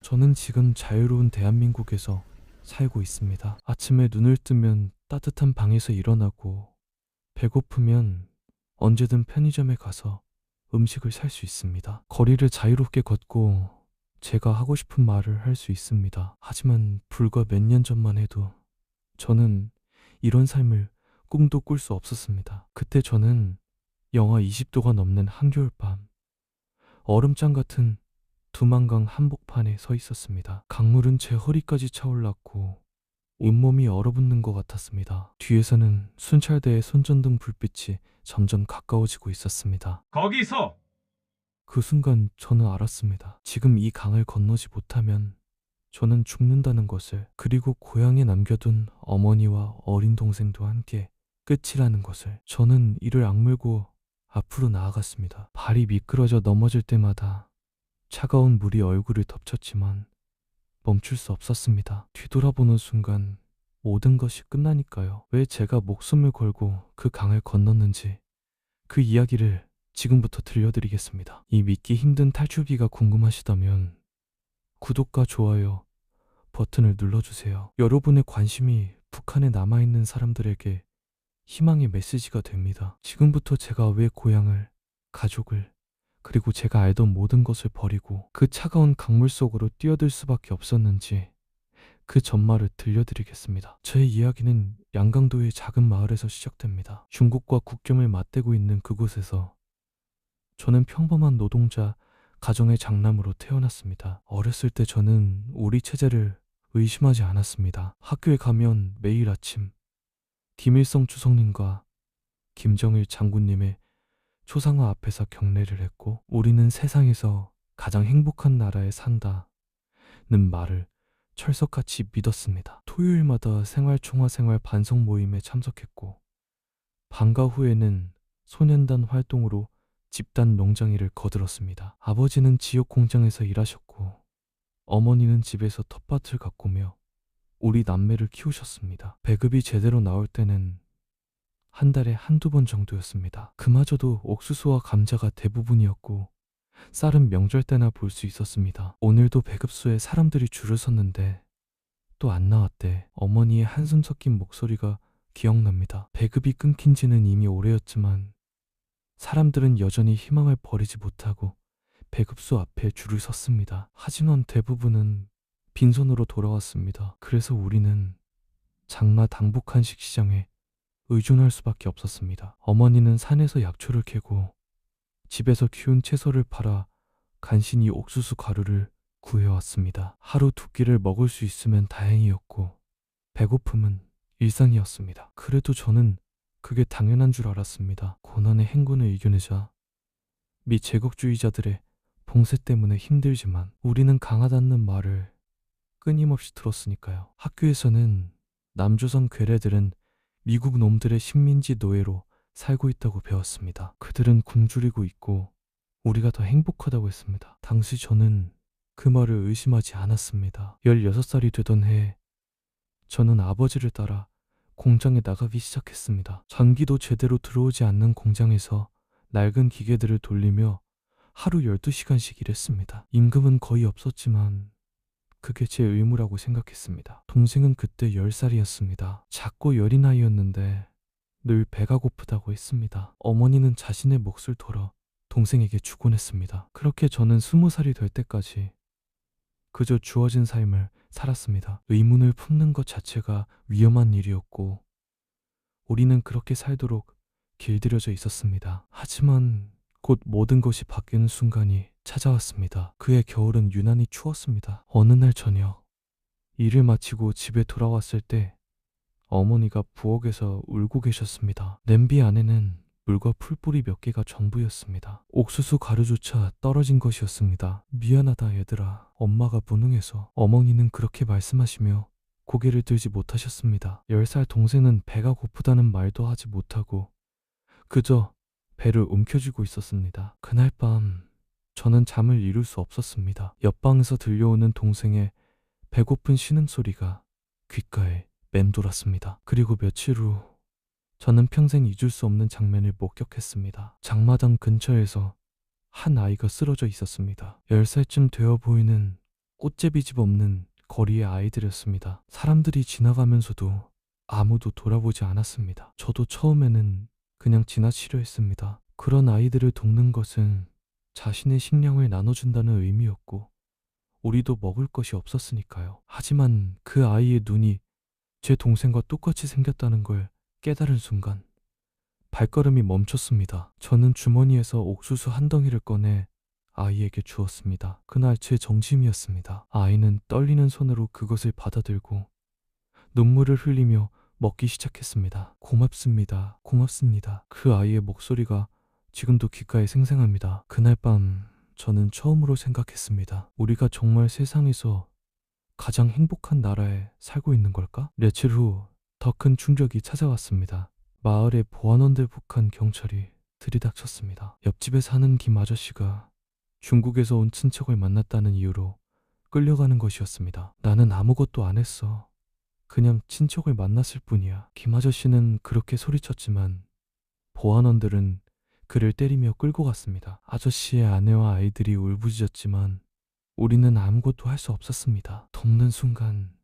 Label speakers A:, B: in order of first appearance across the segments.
A: 저는 지금 자유로운 대한민국에서 살고 있습니다. 아침에 눈을 뜨면 따뜻한 방에서 일어나고 배고프면 언제든 편의점에 가서 음식을 살 수 있습니다. 거리를 자유롭게 걷고 제가 하고 싶은 말을 할 수 있습니다. 하지만 불과 몇 년 전만 해도 저는 이런 삶을 꿈도 꿀 수 없었습니다. 그때 저는 영하 20도가 넘는 한겨울밤, 얼음장 같은 두만강 한복판에 서 있었습니다. 강물은 제 허리까지 차올랐고 온몸이 얼어붙는 것 같았습니다. 뒤에서는 순찰대의 손전등 불빛이 점점 가까워지고 있었습니다.
B: 거기서
A: 그 순간 저는 알았습니다. 지금 이 강을 건너지 못하면 저는 죽는다는 것을, 그리고 고향에 남겨둔 어머니와 어린 동생도 함께 끝이라는 것을. 저는 이를 악물고 앞으로 나아갔습니다. 발이 미끄러져 넘어질 때마다 차가운 물이 얼굴을 덮쳤지만 멈출 수 없었습니다. 뒤돌아보는 순간 모든 것이 끝나니까요. 왜 제가 목숨을 걸고 그 강을 건넜는지 그 이야기를 지금부터 들려드리겠습니다. 이 믿기 힘든 탈출기가 궁금하시다면 구독과 좋아요 버튼을 눌러주세요. 여러분의 관심이 북한에 남아있는 사람들에게 희망의 메시지가 됩니다. 지금부터 제가 왜 고향을, 가족을, 그리고 제가 알던 모든 것을 버리고 그 차가운 강물 속으로 뛰어들 수밖에 없었는지 그 전말을 들려드리겠습니다. 제 이야기는 양강도의 작은 마을에서 시작됩니다. 중국과 국경을 맞대고 있는 그곳에서 저는 평범한 노동자 가정의 장남으로 태어났습니다. 어렸을 때 저는 우리 체제를 의심하지 않았습니다. 학교에 가면 매일 아침 김일성 주석님과 김정일 장군님의 초상화 앞에서 경례를 했고, 우리는 세상에서 가장 행복한 나라에 산다는 말을 철석같이 믿었습니다. 토요일마다 생활총화생활 반성 모임에 참석했고, 방과 후에는 소년단 활동으로 집단 농장일을 거들었습니다. 아버지는 지역 공장에서 일하셨고 어머니는 집에서 텃밭을 가꾸며 우리 남매를 키우셨습니다. 배급이 제대로 나올 때는 한 달에 한두 번 정도였습니다. 그마저도 옥수수와 감자가 대부분이었고 쌀은 명절 때나 볼 수 있었습니다. 오늘도 배급소에 사람들이 줄을 섰는데 또 안 나왔대. 어머니의 한숨 섞인 목소리가 기억납니다. 배급이 끊긴 지는 이미 오래였지만 사람들은 여전히 희망을 버리지 못하고 배급소 앞에 줄을 섰습니다. 하지만 대부분은 빈손으로 돌아왔습니다. 그래서 우리는 장마 당복 한식 시장에 의존할 수밖에 없었습니다. 어머니는 산에서 약초를 캐고 집에서 키운 채소를 팔아 간신히 옥수수 가루를 구해왔습니다. 하루 두 끼를 먹을 수 있으면 다행이었고 배고픔은 일상이었습니다. 그래도 저는 그게 당연한 줄 알았습니다. 고난의 행군을 이겨내자 미 제국주의자들의 봉쇄 때문에 힘들지만 우리는 강하다는 말을 끊임없이 들었으니까요. 학교에서는 남조선 괴뢰들은 미국 놈들의 식민지 노예로 살고 있다고 배웠습니다. 그들은 굶주리고 있고 우리가 더 행복하다고 했습니다. 당시 저는 그 말을 의심하지 않았습니다. 16살이 되던 해에 저는 아버지를 따라 공장에 나가기 시작했습니다. 전기도 제대로 들어오지 않는 공장에서 낡은 기계들을 돌리며 하루 12시간씩 일했습니다. 임금은 거의 없었지만 그게 제 의무라고 생각했습니다. 동생은 그때 10살이었습니다. 작고 여린 아이였는데 늘 배가 고프다고 했습니다. 어머니는 자신의 몫을 덜어 동생에게 주곤 했습니다. 그렇게 저는 20살이 될 때까지 그저 주어진 삶을 살았습니다. 의문을 품는 것 자체가 위험한 일이었고 우리는 그렇게 살도록 길들여져 있었습니다. 하지만 곧 모든 것이 바뀌는 순간이 찾아왔습니다. 그해 겨울은 유난히 추웠습니다. 어느 날 저녁 일을 마치고 집에 돌아왔을 때 어머니가 부엌에서 울고 계셨습니다. 냄비 안에는 물과 풀뿌리 몇 개가 전부였습니다. 옥수수 가루조차 떨어진 것이었습니다. 미안하다 얘들아. 엄마가 무능해서. 어머니는 그렇게 말씀하시며 고개를 들지 못하셨습니다. 10살 동생은 배가 고프다는 말도 하지 못하고 그저 배를 움켜쥐고 있었습니다. 그날 밤 저는 잠을 이룰 수 없었습니다. 옆방에서 들려오는 동생의 배고픈 신음소리가 귓가에 맴돌았습니다. 그리고 며칠 후 저는 평생 잊을 수 없는 장면을 목격했습니다. 장마당 근처에서 한 아이가 쓰러져 있었습니다. 10살쯤 되어 보이는 꽃제비집 없는 거리의 아이들이었습니다. 사람들이 지나가면서도 아무도 돌아보지 않았습니다. 저도 처음에는 그냥 지나치려 했습니다. 그런 아이들을 돕는 것은 자신의 식량을 나눠준다는 의미였고, 우리도 먹을 것이 없었으니까요. 하지만 그 아이의 눈이 제 동생과 똑같이 생겼다는 걸 깨달은 순간 발걸음이 멈췄습니다. 저는 주머니에서 옥수수 한 덩이를 꺼내 아이에게 주었습니다. 그날 제 정심이었습니다. 아이는 떨리는 손으로 그것을 받아들고 눈물을 흘리며 먹기 시작했습니다. 고맙습니다. 고맙습니다. 그 아이의 목소리가 지금도 귓가에 생생합니다. 그날 밤 저는 처음으로 생각했습니다. 우리가 정말 세상에서 가장 행복한 나라에 살고 있는 걸까? 며칠 후 더 큰 충격이 찾아왔습니다. 마을의 보안원들 북한 경찰이 들이닥쳤습니다. 옆집에 사는 김 아저씨가 중국에서 온 친척을 만났다는 이유로 끌려가는 것이었습니다. 나는 아무것도 안 했어. 그냥 친척을 만났을 뿐이야. 김 아저씨는 그렇게 소리쳤지만 보안원들은 그를 때리며 끌고 갔습니다. 아저씨의 아내와 아이들이 울부짖었지만 우리는 아무것도 할 수 없었습니다. 돕는 순간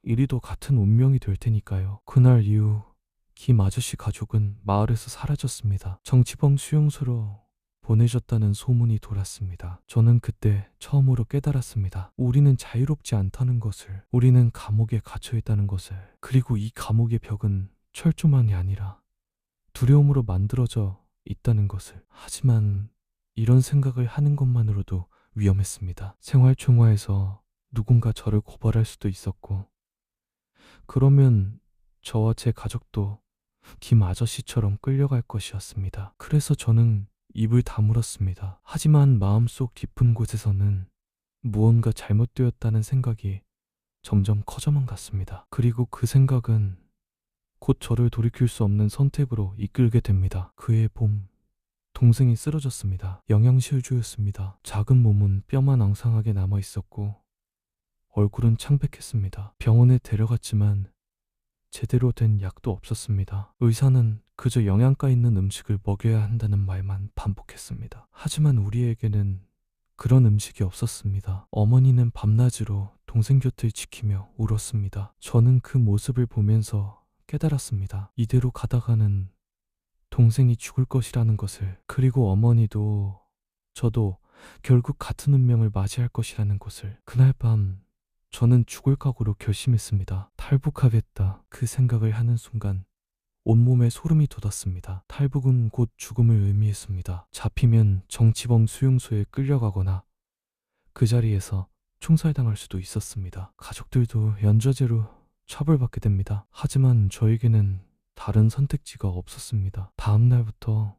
A: 이리도 같은 운명이 될 테니까요. 그날 이후 김 아저씨 가족은 마을에서 사라졌습니다. 정치범 수용소로 보내졌다는 소문이 돌았습니다. 저는 그때 처음으로 깨달았습니다. 우리는 자유롭지 않다는 것을, 우리는 감옥에 갇혀 있다는 것을, 그리고 이 감옥의 벽은 철조망이 아니라 두려움으로 만들어져 있다는 것을. 하지만 이런 생각을 하는 것만으로도 위험했습니다. 생활총화에서 누군가 저를 고발할 수도 있었고, 그러면 저와 제 가족도 김 아저씨처럼 끌려갈 것이었습니다. 그래서 저는 입을 다물었습니다. 하지만 마음속 깊은 곳에서는 무언가 잘못되었다는 생각이 점점 커져만 갔습니다. 그리고 그 생각은 곧 저를 돌이킬 수 없는 선택으로 이끌게 됩니다. 그해 봄, 동생이 쓰러졌습니다. 영양실조였습니다. 작은 몸은 뼈만 앙상하게 남아 있었고 얼굴은 창백했습니다. 병원에 데려갔지만 제대로 된 약도 없었습니다. 의사는 그저 영양가 있는 음식을 먹여야 한다는 말만 반복했습니다. 하지만 우리에게는 그런 음식이 없었습니다. 어머니는 밤낮으로 동생 곁을 지키며 울었습니다. 저는 그 모습을 보면서 깨달았습니다. 이대로 가다가는 동생이 죽을 것이라는 것을, 그리고 어머니도 저도 결국 같은 운명을 맞이할 것이라는 것을. 그날 밤 저는 죽을 각오로 결심했습니다. 탈북하겠다. 그 생각을 하는 순간 온몸에 소름이 돋았습니다. 탈북은 곧 죽음을 의미했습니다. 잡히면 정치범 수용소에 끌려가거나 그 자리에서 총살당할 수도 있었습니다. 가족들도 연좌제로 처벌받게 됩니다. 하지만 저에게는 다른 선택지가 없었습니다. 다음 날부터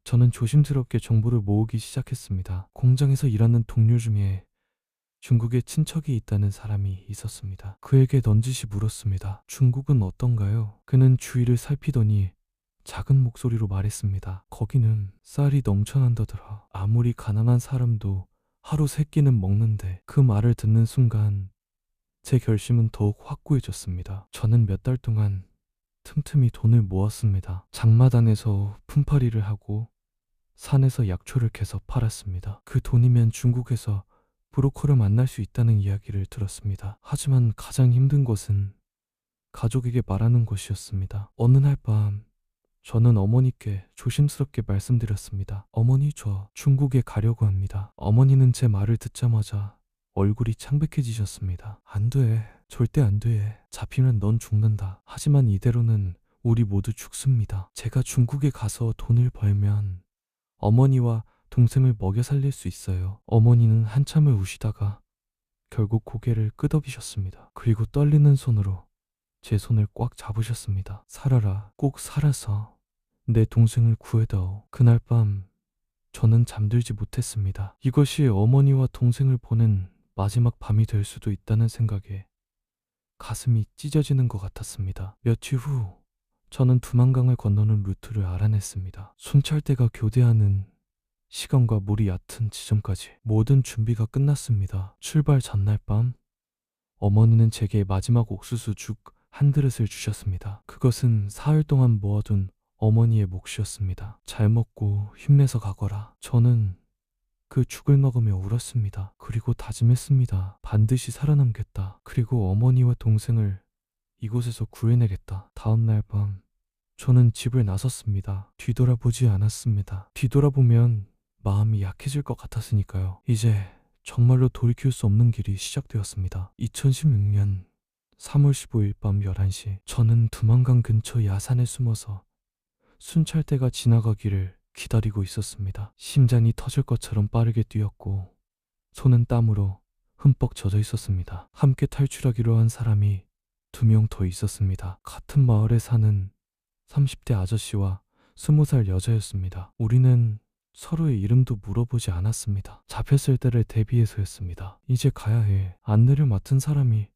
A: 저는 조심스럽게 정보를 모으기 시작했습니다. 공장에서 일하는 동료 중에 중국에 친척이 있다는 사람이 있었습니다. 그에게 넌지시 물었습니다. 중국은 어떤가요? 그는 주위를 살피더니 작은 목소리로 말했습니다. 거기는 쌀이 넘쳐난다더라. 아무리 가난한 사람도 하루 세 끼는 먹는데. 그 말을 듣는 순간 제 결심은 더욱 확고해졌습니다. 저는 몇 달 동안 틈틈이 돈을 모았습니다. 장마당에서 품팔이를 하고 산에서 약초를 캐서 팔았습니다. 그 돈이면 중국에서 브로커를 만날 수 있다는 이야기를 들었습니다. 하지만 가장 힘든 것은 가족에게 말하는 것이었습니다. 어느 날 밤 저는 어머니께 조심스럽게 말씀드렸습니다. 어머니, 저 중국에 가려고 합니다. 어머니는 제 말을 듣자마자 얼굴이 창백해지셨습니다. 안 돼. 절대 안 돼. 잡히면 넌 죽는다. 하지만 이대로는 우리 모두 죽습니다. 제가 중국에 가서 돈을 벌면 어머니와 동생을 먹여 살릴 수 있어요. 어머니는 한참을 우시다가 결국 고개를 끄덕이셨습니다. 그리고 떨리는 손으로 제 손을 꽉 잡으셨습니다. 살아라. 꼭 살아서 내 동생을 구해다오. 그날 밤 저는 잠들지 못했습니다. 이것이 어머니와 동생을 보낸 마지막 밤이 될 수도 있다는 생각에 가슴이 찢어지는 것 같았습니다. 며칠 후 저는 두만강을 건너는 루트를 알아냈습니다. 순찰대가 교대하는 시간과 물이 얕은 지점까지 모든 준비가 끝났습니다. 출발 전날 밤 어머니는 제게 마지막 옥수수 죽 한 그릇을 주셨습니다. 그것은 사흘 동안 모아둔 어머니의 몫이었습니다. 잘 먹고 힘내서 가거라. 저는 그 죽을 먹으며 울었습니다. 그리고 다짐했습니다. 반드시 살아남겠다. 그리고 어머니와 동생을 이곳에서 구해내겠다. 다음날 밤 저는 집을 나섰습니다. 뒤돌아보지 않았습니다. 뒤돌아보면 마음이 약해질 것 같았으니까요. 이제 정말로 돌이킬 수 없는 길이 시작되었습니다. 2016년 3월 15일 밤 11시 저는 두만강 근처 야산에 숨어서 순찰대가 지나가기를 기다리고 있었습니다. 심장이 터질 것처럼 빠르게 뛰었고 손은 땀으로 흠뻑 젖어 있었습니다. 함께 탈출하기로 한 사람이 2명 더 있었습니다. 같은 마을에 사는 30대 아저씨와 20살 여자였습니다. 우리는 서로의 이름도 물어보지 않았습니다. 잡혔을 때를 대비해서였습니다. 이제 가야 해. 안내를 맡은 사람이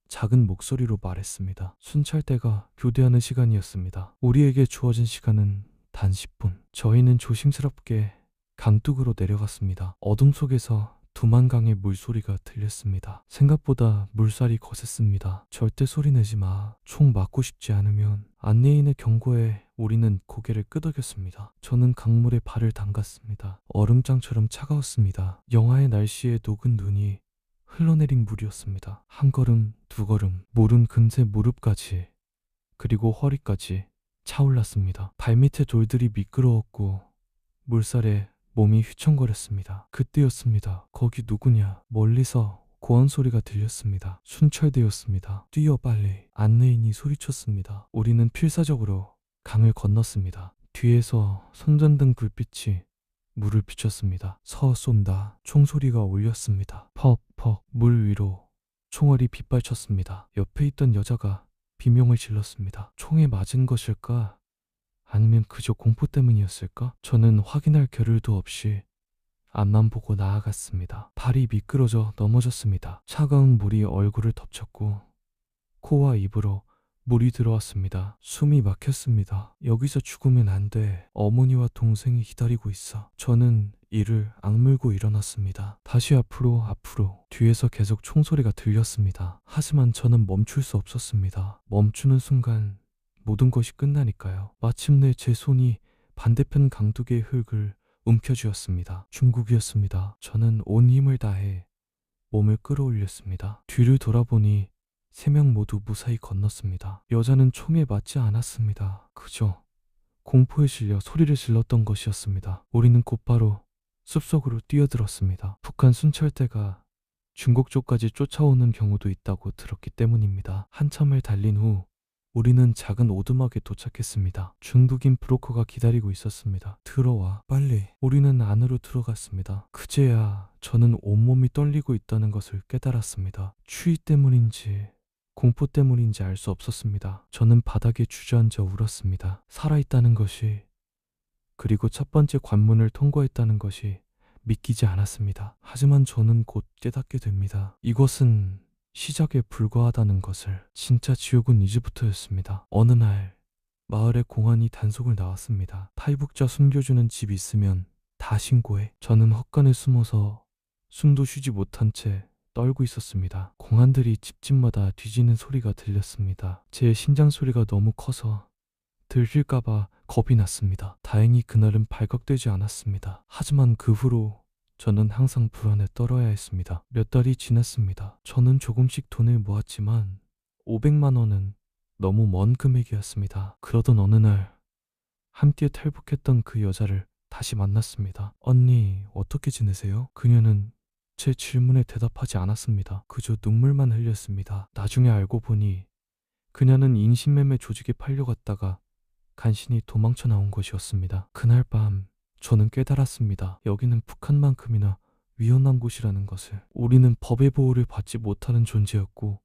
A: 작은 목소리로 말했습니다. 순찰대가 교대하는 시간이었습니다. 우리에게 주어진 시간은 단 10분. 저희는 조심스럽게 강둑으로 내려갔습니다. 어둠 속에서 두만강의 물소리가 들렸습니다. 생각보다 물살이 거셌습니다. 절대 소리 내지 마. 총 맞고 싶지 않으면. 안내인의 경고에 우리는 고개를 끄덕였습니다. 저는 강물에 발을 담갔습니다. 얼음장처럼 차가웠습니다. 영하의 날씨에 녹은 눈이 흘러내린 물이었습니다. 한 걸음, 두 걸음, 물은 금세 무릎까지, 그리고 허리까지 차올랐습니다. 발밑의 돌들이 미끄러웠고 물살에 몸이 휘청거렸습니다. 그때였습니다. 거기 누구냐? 멀리서 고함 소리가 들렸습니다. 순찰대였습니다. 뛰어 빨리. 안내인이 소리쳤습니다. 우리는 필사적으로 강을 건넜습니다. 뒤에서 손전등 불빛이 물을 비췄습니다. 쏜다. 총소리가 울렸습니다. 퍽퍽. 물 위로 총알이 빗발쳤습니다. 옆에 있던 여자가 비명을 질렀습니다. 총에 맞은 것일까? 아니면 그저 공포 때문이었을까? 저는 확인할 겨를도 없이 앞만 보고 나아갔습니다. 발이 미끄러져 넘어졌습니다. 차가운 물이 얼굴을 덮쳤고 코와 입으로 물이 들어왔습니다. 숨이 막혔습니다. 여기서 죽으면 안 돼. 어머니와 동생이 기다리고 있어. 저는 이를 악물고 일어났습니다. 다시 앞으로. 뒤에서 계속 총소리가 들렸습니다. 하지만 저는 멈출 수 없었습니다. 멈추는 순간 모든 것이 끝나니까요. 마침내 제 손이 반대편 강둑의 흙을 움켜쥐었습니다. 중국이었습니다. 저는 온 힘을 다해 몸을 끌어올렸습니다. 뒤를 돌아보니 3명 모두 무사히 건넜습니다. 여자는 총에 맞지 않았습니다. 그저 공포에 질려 소리를 질렀던 것이었습니다. 우리는 곧바로 숲속으로 뛰어들었습니다. 북한 순찰대가 중국 쪽까지 쫓아오는 경우도 있다고 들었기 때문입니다. 한참을 달린 후 우리는 작은 오두막에 도착했습니다. 중국인 브로커가 기다리고 있었습니다. 들어와, 빨리. 우리는 안으로 들어갔습니다. 그제야 저는 온몸이 떨리고 있다는 것을 깨달았습니다. 추위 때문인지 공포 때문인지 알 수 없었습니다. 저는 바닥에 주저앉아 울었습니다. 살아있다는 것이, 그리고 첫 번째 관문을 통과했다는 것이 믿기지 않았습니다. 하지만 저는 곧 깨닫게 됩니다. 이것은 시작에 불과하다는 것을. 진짜 지옥은 이제부터였습니다. 어느 날 마을의 공안이 단속을 나왔습니다. 탈북자 숨겨주는 집 있으면 다 신고해. 저는 헛간에 숨어서 숨도 쉬지 못한 채 떨고 있었습니다. 공안들이 집집마다 뒤지는 소리가 들렸습니다. 제 심장 소리가 너무 커서 들킬까봐 겁이 났습니다. 다행히 그날은 발각되지 않았습니다. 하지만 그 후로 저는 항상 불안에 떨어야 했습니다. 몇 달이 지났습니다. 저는 조금씩 돈을 모았지만 500만 원은 너무 먼 금액이었습니다. 그러던 어느 날 함께 탈북했던 그 여자를 다시 만났습니다. 언니, 어떻게 지내세요? 그녀는 제 질문에 대답하지 않았습니다. 그저 눈물만 흘렸습니다. 나중에 알고 보니 그녀는 인신매매 조직에 팔려갔다가 간신히 도망쳐 나온 것이었습니다. 그날 밤 저는 깨달았습니다. 여기는 북한만큼이나 위험한 곳이라는 것을. 우리는 법의 보호를 받지 못하는 존재였고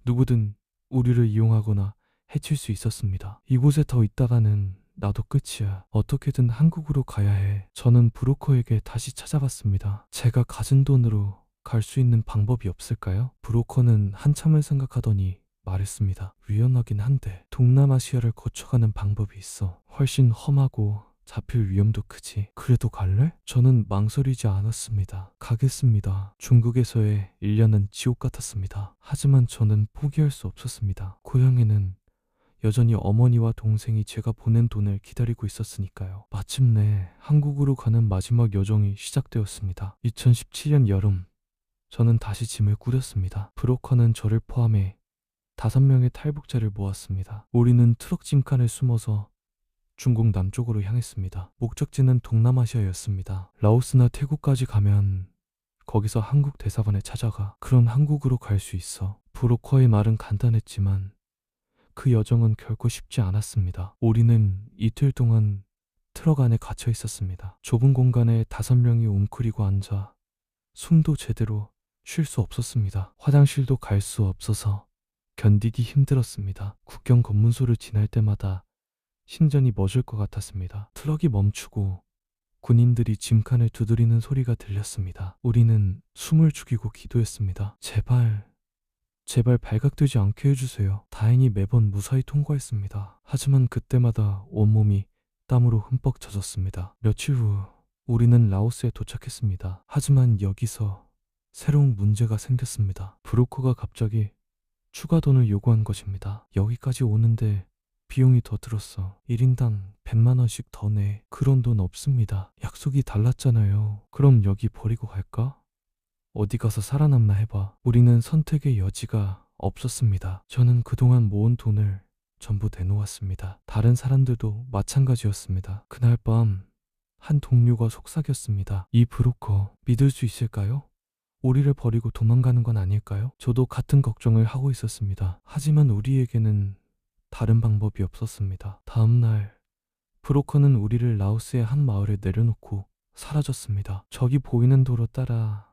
A: 누구든 우리를 이용하거나 해칠 수 있었습니다. 이곳에 더 있다가는 나도 끝이야. 어떻게든 한국으로 가야 해. 저는 브로커에게 다시 찾아갔습니다. 제가 가진 돈으로 갈 수 있는 방법이 없을까요? 브로커는 한참을 생각하더니 말했습니다. 위험하긴 한데 동남아시아를 거쳐가는 방법이 있어. 훨씬 험하고 잡힐 위험도 크지. 그래도 갈래? 저는 망설이지 않았습니다. 가겠습니다. 중국에서의 1년은 지옥 같았습니다. 하지만 저는 포기할 수 없었습니다. 고향에는 여전히 어머니와 동생이 제가 보낸 돈을 기다리고 있었으니까요. 마침내 한국으로 가는 마지막 여정이 시작되었습니다. 2017년 여름, 저는 다시 짐을 꾸렸습니다. 브로커는 저를 포함해 5명의 탈북자를 모았습니다. 우리는 트럭 짐칸에 숨어서 중국 남쪽으로 향했습니다. 목적지는 동남아시아였습니다. 라오스나 태국까지 가면 거기서 한국 대사관에 찾아가. 그럼 한국으로 갈 수 있어. 브로커의 말은 간단했지만 그 여정은 결코 쉽지 않았습니다. 우리는 이틀 동안 트럭 안에 갇혀 있었습니다. 좁은 공간에 5명이 웅크리고 앉아 숨도 제대로 쉴 수 없었습니다. 화장실도 갈 수 없어서 견디기 힘들었습니다. 국경 검문소를 지날 때마다 심장이 멎을 것 같았습니다. 트럭이 멈추고 군인들이 짐칸을 두드리는 소리가 들렸습니다. 우리는 숨을 죽이고 기도했습니다. 제발 발각되지 않게 해주세요. 다행히 매번 무사히 통과했습니다. 하지만 그때마다 온몸이 땀으로 흠뻑 젖었습니다. 며칠 후 우리는 라오스에 도착했습니다. 하지만 여기서 새로운 문제가 생겼습니다. 브로커가 갑자기 추가 돈을 요구한 것입니다. 여기까지 오는데 비용이 더 들었어. 1인당 100만 원씩 더 내. 그런 돈 없습니다. 약속이 달랐잖아요. 그럼 여기 버리고 갈까? 어디 가서 살아남나 해봐. 우리는 선택의 여지가 없었습니다. 저는 그동안 모은 돈을 전부 내놓았습니다. 다른 사람들도 마찬가지였습니다. 그날 밤 한 동료가 속삭였습니다. 이 브로커 믿을 수 있을까요? 우리를 버리고 도망가는 건 아닐까요? 저도 같은 걱정을 하고 있었습니다. 하지만 우리에게는 다른 방법이 없었습니다. 다음 날 브로커는 우리를 라오스의 한 마을에 내려놓고 사라졌습니다. 저기 보이는 도로 따라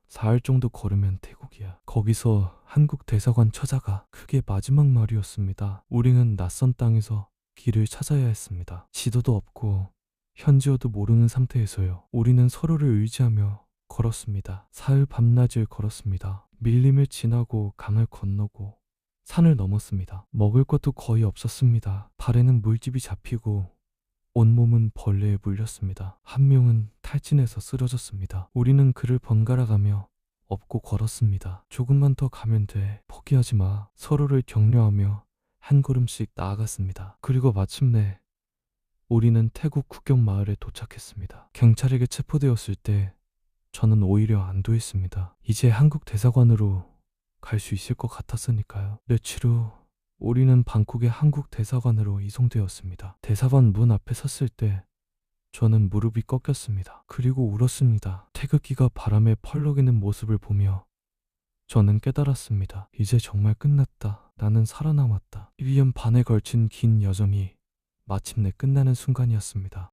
A: 사흘 정도 걸으면 태국이야. 거기서 한국 대사관 찾아가. 그게 마지막 말이었습니다. 우리는 낯선 땅에서 길을 찾아야 했습니다. 지도도 없고 현지어도 모르는 상태에서요. 우리는 서로를 의지하며 걸었습니다. 사흘 밤낮을 걸었습니다. 밀림을 지나고 강을 건너고 산을 넘었습니다. 먹을 것도 거의 없었습니다. 발에는 물집이 잡히고 온몸은 벌레에 물렸습니다. 한 명은 탈진해서 쓰러졌습니다. 우리는 그를 번갈아가며 업고 걸었습니다. 조금만 더 가면 돼. 포기하지 마. 서로를 격려하며 한 걸음씩 나아갔습니다. 그리고 마침내 우리는 태국 국경 마을에 도착했습니다. 경찰에게 체포되었을 때 저는 오히려 안도했습니다. 이제 한국 대사관으로 갈 수 있을 것 같았으니까요. 며칠 후 우리는 방콕의 한국 대사관으로 이송되었습니다. 대사관 문 앞에 섰을 때 저는 무릎이 꺾였습니다. 그리고 울었습니다. 태극기가 바람에 펄럭이는 모습을 보며 저는 깨달았습니다. 이제 정말 끝났다. 나는 살아남았다. 1년 반에 걸친 긴 여정이 마침내 끝나는 순간이었습니다.